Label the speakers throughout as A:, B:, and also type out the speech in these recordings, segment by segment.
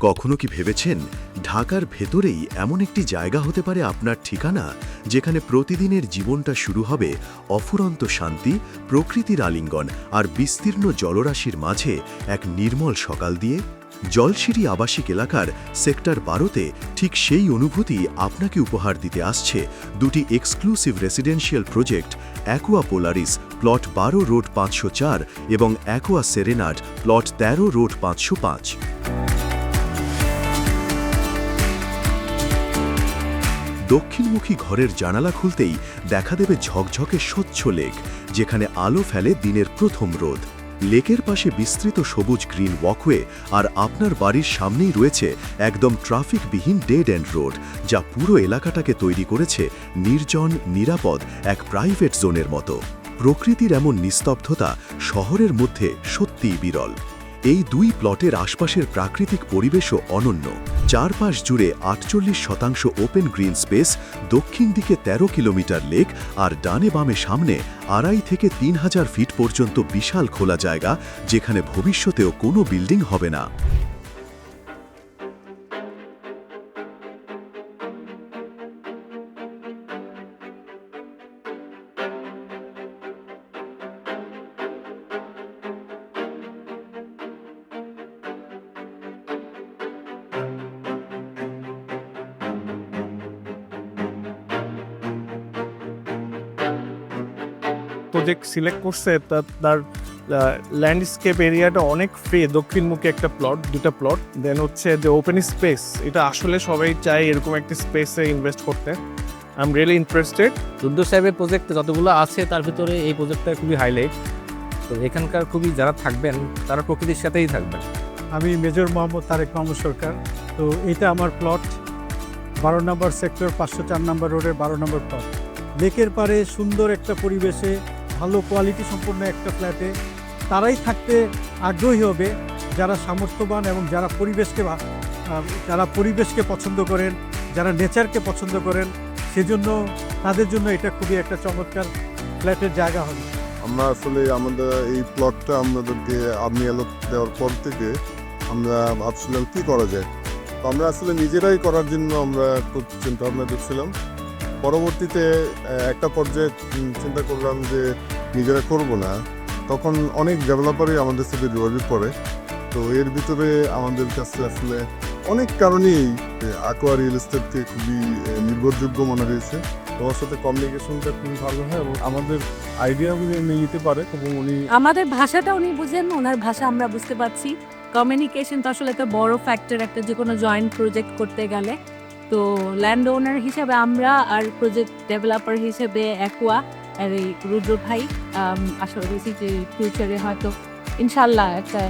A: কখনো কি ভেবেছেন ঢাকার ভেতরেই এমন একটি জায়গা হতে পারে আপনার ঠিকানা, যেখানে প্রতিদিনের জীবনটা শুরু হবে অফুরন্ত শান্তি, প্রকৃতির আলিঙ্গন আর বিস্তীর্ণ জলরাশির মাঝে এক নির্মল সকাল দিয়ে? জলশিরি আবাসিক এলাকার সেক্টর 12-তে ঠিক সেই অনুভূতি আপনাকে উপহার দিতে আসছে দুটি exclusive residential project, aqua Polaris plot 12 road 504 এবং অ্যাকোয়া সেরেনাড প্লট 13 রোড 505। দক্ষিণমুখী ঘরের জানালা খুলতেই দেখা দেবে ঝকঝকে স্বচ্ছ লেক, যেখানে আলো ফেলে দিনের প্রথম রোদ। লেকের পাশে বিস্তৃত সবুজ গ্রিন ওয়াকওয়ে, আর আপনার বাড়ির সামনেই রয়েছে একদম ট্রাফিকবিহীন ডেড এন্ড রোড, যা পুরো এলাকাটাকে তৈরি করেছে নির্জন, নিরাপদ এক প্রাইভেট জোনের মতো। প্রকৃতির এমন নিস্তব্ধতা শহরের মধ্যে সত্যিই বিরল। এই দুই প্লটের আশপাশের প্রাকৃতিক পরিবেশও অনন্য। চারপাশ জুড়ে 48% ওপেন গ্রিন স্পেস, দক্ষিণ দিকে 13 কিলোমিটার লেক, আর ডানে বামে সামনে 2,500 থেকে 3,000 ফিট পর্যন্ত বিশাল খোলা জায়গা, যেখানে ভবিষ্যতেও কোনো বিল্ডিং হবে না।
B: প্রজেক্ট সিলেক্ট করছে তার ল্যান্ডস্কেপ এরিয়াটা অনেক ফ্রি, দক্ষিণমুখী একটা প্লট, দুটা প্লট, দেন হচ্ছে যে ওপেন স্পেস, এটা আসলে সবাই চায় এরকম একটা স্পেসে ইনভেস্ট করতে। I am really interested.
C: Rudra সাহেবের প্রজেক্টে যতগুলো আছে তার ভিতরে এই প্রজেক্টটা খুবই হাইলাইট। তো এখানকার খুবই যারা থাকবেন তারা প্রকৃতির সাথেই থাকবেন।
D: আমি মেজর মোহাম্মদ তারেক মাহমুদ সরকার। তো এটা আমার প্লট 12 নম্বর সেক্টর 504 নম্বর রোডের 12 নম্বর প্লট। লেকের পাড়ে সুন্দর একটা পরিবেশে ভালো কোয়ালিটি সম্পন্ন একটা ফ্ল্যাটে তারাই থাকতে আগ্রহী হবে যারা সামর্থ্যবান এবং যারা পরিবেশকে পছন্দ করেন, যারা নেচারকে পছন্দ করেন। সেজন্য তাদের জন্য এটা খুবই একটা চমৎকার ফ্ল্যাটের জায়গা হবে।
E: আমরা আসলে আমাদের এই প্লটটা আপনাদেরকে আপনি অ্যালট দেওয়ার পর থেকে আমরা ভাবছিলাম কী করা যায়। তো আমরা আসলে নিজেরাই করার জন্য আমরা খুব চিন্তাভাবনা করছিলাম। পরবর্তীতে একটা পর্যায়ে চিন্তা করলাম যে নিজেরা করব না, তখন অনেক ডেভেলপারই আমাদের সাথে যোগাযোগ করে। তো এর ভিতরে আমাদের কাছে আসলে অনেক কারণেই অ্যাকোয়া রিয়েল এস্টেটকে খুবই নির্ভরযোগ্য মনে হয়েছে। তোমার সাথে কমিউনিকেশনটা খুবই ভালো হয় এবং আমাদের আইডিয়াগুলো নিতে পারে এবং উনি
F: আমাদের ভাষাটা উনি বুঝেন, ওনার ভাষা আমরা বুঝতে পারছি। কমিউনিকেশন তো আসলে একটা বড় ফ্যাক্টর একটা যে কোনো জয়েন্ট প্রজেক্ট করতে গেলে। তো ল্যান্ড ওনার হিসেবে আমরা, আর প্রজেক্ট ডেভেলপার হিসেবে অ্যাকোয়া আর এই রুদ্র ভাই। আশা করছি যে ফিউচারে হয়তো ইনশাল্লাহ একটা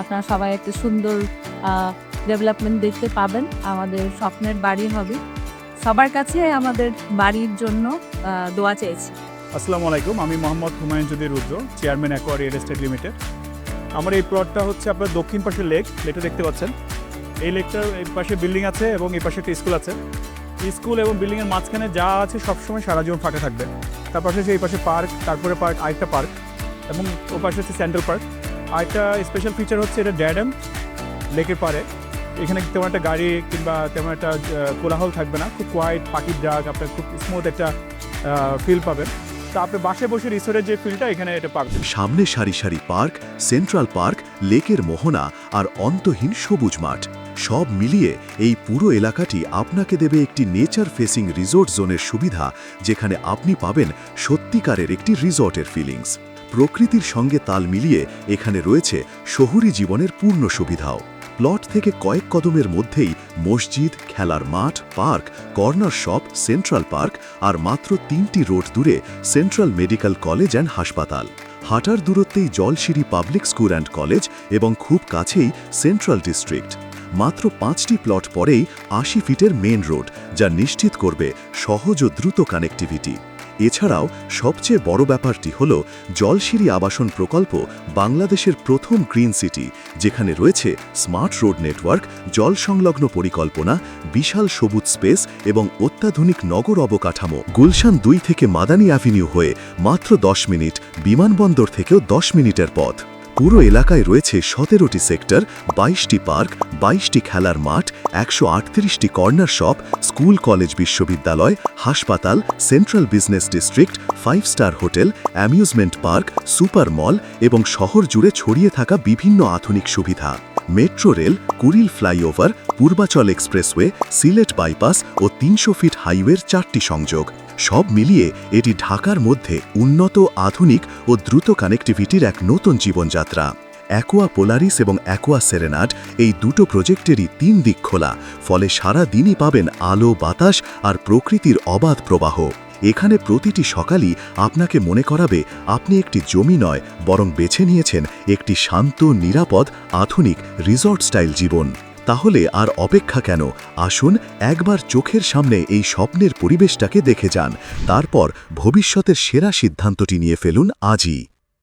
F: আপনারা সবাই একটা সুন্দর ডেভেলপমেন্ট দেখতে পাবেন। আমাদের স্বপ্নের বাড়ি হবে। সবার কাছে আমাদের বাড়ির জন্য দোয়া চেয়েছি।
G: আসসালামু আলাইকুম, আমি Mohammad Humayun Judi Rudra, chairman Aqua Real Estate Limited. আমার এই প্লটটা হচ্ছে আপনার দক্ষিণ পাশে লেকটা দেখতে পাচ্ছেন। এই লেকটার এই পাশে বিল্ডিং আছে এবং এই পাশে একটা স্কুল আছে। স্কুল এবং বিল্ডিংয়ের মাঝখানে যা আছে সবসময় সারা জীবন ফাঁকা থাকবে। তার পাশে এই পাশে পার্ক, তারপরে আরেকটা পার্ক, এবং ও পাশে হচ্ছে সেন্ট্রাল পার্ক। আরেকটা স্পেশাল ফিচার হচ্ছে এটা ড্যাম লেকের পাড়ে। এখানে তেমন একটা গাড়ি কিংবা তেমন একটা কোলাহল থাকবে না, খুব কোয়াইট, পাখির ডাক, আপনার খুব স্মুথ একটা ফিল পাবেন। তা আপনি বাসে বসে রিসোর্টের যে ফিলটা এখানে এটা পাবেন।
A: সামনে সারি সারি পার্ক, সেন্ট্রাল পার্ক, লেকের মোহনা আর অন্তহীন সবুজ মাঠ, সব মিলিয়ে এই পুরো এলাকাটি আপনাকে দেবে একটি নেচার ফেসিং রিসোর্ট জোনের সুবিধা, যেখানে আপনি পাবেন সত্যিকারের একটি রিসোর্টের ফিলিংস। প্রকৃতির সঙ্গে তাল মিলিয়ে এখানে রয়েছে শহুরি জীবনের পূর্ণ সুবিধাও। প্লট থেকে কয়েক কদমের মধ্যেই মসজিদ, খেলার মাঠ, park, corner shop, central park, আর মাত্র 3টি রোড দূরে সেন্ট্রাল মেডিকেল কলেজ অ্যান্ড হাসপাতাল। হাঁটার দূরত্বেই Jolshiri public school and college এবং খুব কাছেই সেন্ট্রাল ডিস্ট্রিক্ট। মাত্র 5টি প্লট পরেই 80 ফিটের মেন রোড, যা নিশ্চিত করবে সহজ ও দ্রুত কানেক্টিভিটি। এছাড়াও সবচেয়ে বড় ব্যাপারটি হল জলশিরি আবাসন প্রকল্প বাংলাদেশের প্রথম গ্রিন সিটি, যেখানে রয়েছে স্মার্ট রোড নেটওয়ার্ক, জল সংলগ্ন পরিকল্পনা, বিশাল সবুজ স্পেস এবং অত্যাধুনিক নগর অবকাঠামো। গুলশান 2 থেকে মাদানী অ্যাভিনিউ হয়ে মাত্র 10 মিনিট, বিমানবন্দর থেকেও 10 মিনিটের পথ। পুরো এলাকায় রয়েছে 17টি সেক্টর, 22টি পার্ক, 22টি খেলার মাঠ, 138টি কর্নার শপ, স্কুল কলেজ বিশ্ববিদ্যালয়, হাসপাতাল, central business district, 5 star hotel, amusement park, super mall এবং শহর জুড়ে ছড়িয়ে থাকা বিভিন্ন আধুনিক সুবিধা। Metro rail, Kuril flyover, Purbachal expressway, Sylhet bypass ও 300 ফিট হাইওয়ের 4টি সংযোগ, সব মিলিয়ে এটি ঢাকার মধ্যে উন্নত, আধুনিক ও দ্রুত কানেক্টিভিটির এক নতুন জীবনযাত্রা। অ্যাকোয়া পোলারিস এবং অ্যাকোয়া সেরেনাড এই দুটো প্রজেক্টেরই 3 দিক খোলা, ফলে সারা দিনই পাবেন আলো, বাতাস আর প্রকৃতির অবাধ প্রবাহ। এখানে প্রতিটি সকালই আপনাকে মনে করাবে আপনি একটি জমি নয়, বরং বেছে নিয়েছেন একটি শান্ত, নিরাপদ, আধুনিক রিসর্ট স্টাইল জীবন। তাহলে আর অপেক্ষা কেন? আসুন একবার চোখের সামনে এই স্বপ্নের পরিবেশটাকে দেখে যান, তারপর ভবিষ্যতের সেরা সিদ্ধান্তটি নিয়ে ফেলুন আজই।